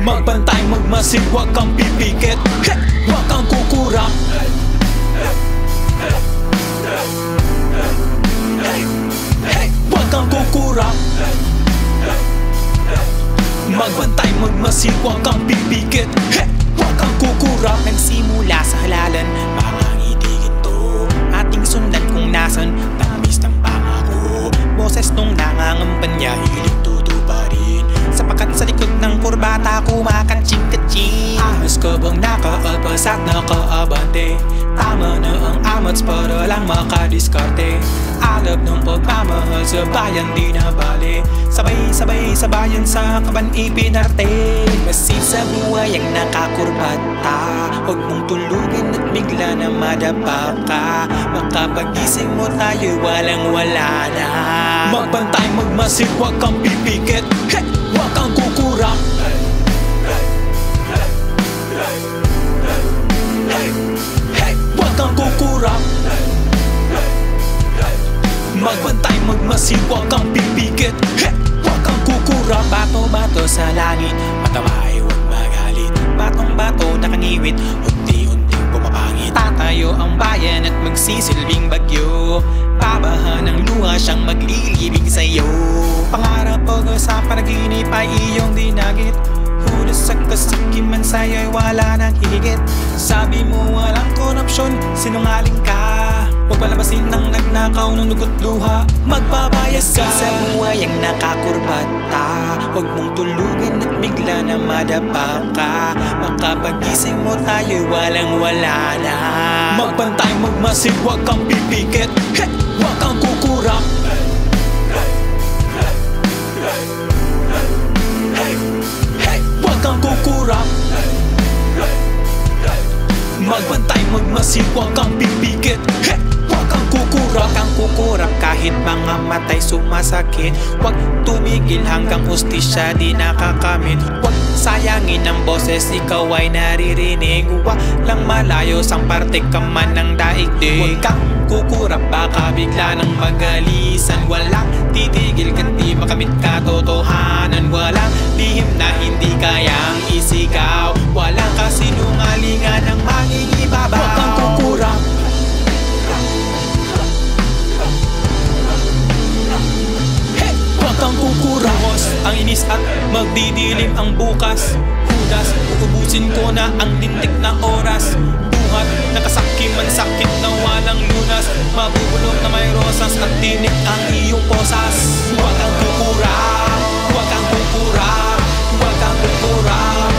Magbantay, magmasid, huwag kang pipikit. Huwag kang kukurap. Huwag kang kukurap. Magbantay, magmasid, huwag kang pipikit. Huwag kang kukurap. Nagsimula sa halalan, mga ngitigin to. Ating sundan kung nasan tamis ng pangako. Boses nung nangangampanya, hiling tutuparin. Sapakat sa likod ng kurbata, kumakaching-kaching. Ahas ka bang nakaalpas at nakaabante? Tama na ang amats para lang makadiskarte. Alab ng pagmamahal sa bayan di na bali. Sabay-sabay sa bayan sa kaban ipinarte. Masid sa buhay ang nakakurbata. Huwag mong tulugin at bigla na madapa ka. Makapagising mo tayo walang wala na. Magbantay, magmasid, huwag kang pipikit. Huwag kang kukurap. Huwag kang kukurap. Magbantay, magmasid, huwag kang pipikit. Huwag kang kukurap. Bato-bato sa langit, matamay huwag magalit. Batong-bato nakangiwit, unti-unting pumapangit. Tatayo ang bayan at magsisilbing bagyo. Babahan ng luha siyang maglilibig sa'yo. Pangarap o sa panaginip ay iyong dinagit. Hudas sa kasakiman sa'yo'y wala nang higit. Sabi mo walang korupsyon, sinungaling ka. Huwag palabasin ng nagnakaw ng dugot luha. Magbabayas ka. Sa buhay ang nakakurbata. Huwag mong tulugin at bigla na madapa ka. Makapagising mo tayo walang wala na. Magbantay, magmasid, huwag kang pipikit. Huwag kang kukurap. Huwag kang kukurap. Magbantay, magmasid, huwag kang pipikit. Huwag kang kukurap. Huwag kang kukurap kahit mga matay sumasakit. Huwag tumigil hanggang hustisya di nakakamit. Huwag sayangin ang boses, ikaw ay naririnig. Walang malayo sang parte ka man ng daigdig. Huwag kang kukurap, baka bigla nang magalisan. Walang titigil kanti makamit katotohanan. Walang lihim na hindi kayang isigaw. Walang kasinungalingan ng mangingibabaw. Huwag kang kukurap. Huwag kang kukurap. Ang inis at magdidilim ang bukas. Hudas, uubusin ko na ang lintik na oras. Buhat, nakasakiman sakit na walang lunas. Mabubulok na may rosas at tinik ang iyong posas. Huwag kang kukurap. Huwag kang kukurap. Huwag kang kukurap.